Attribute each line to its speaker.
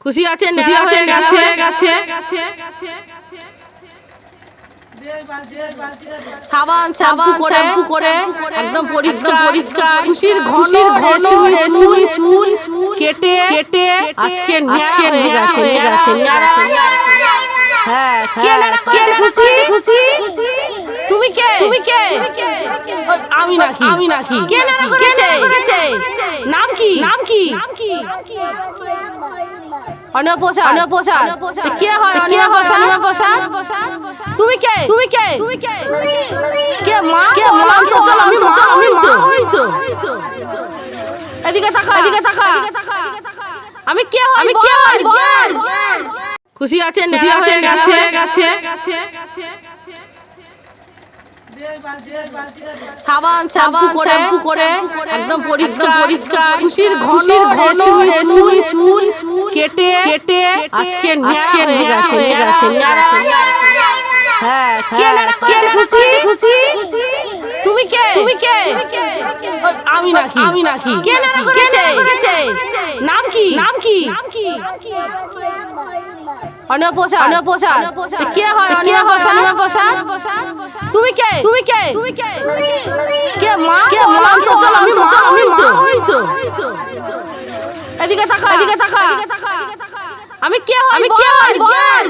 Speaker 1: খুশি আছেন, খুশি আছেন, গেছে গেছে সাবান শ্যাম্পু করে একদম পরিষ্কার পরিষ্কার খুশির ঘন চুল কেটে কেটে আজকে হয়ে গেছে। হ্যাঁ, কে খুশি খুশি তুমি কে আমি নাকি কে নানা করেছে নাম কি অনিমা প্রসাদ কে হয় অনিমা প্রসাদ তুমি কে কে মা আমি তো এদিকে তাকা আমি কে বল খুশি আছেন, গেছে সাবান শ্যাম্পু করে একদম পরিষ্কার পরিষ্কার খুশির ঘন চুল কেটে কেটে আজকে হয়ে গেছে। হ্যাঁ, কে খুশি তুমি কে আমি নাকি কে নানা করেছে নাম কি অনিমা প্রসাদ কে হয় অনিমা প্রসাদ তুমি কে কে মা আমি তো এদিকে তাকা আমি কে বল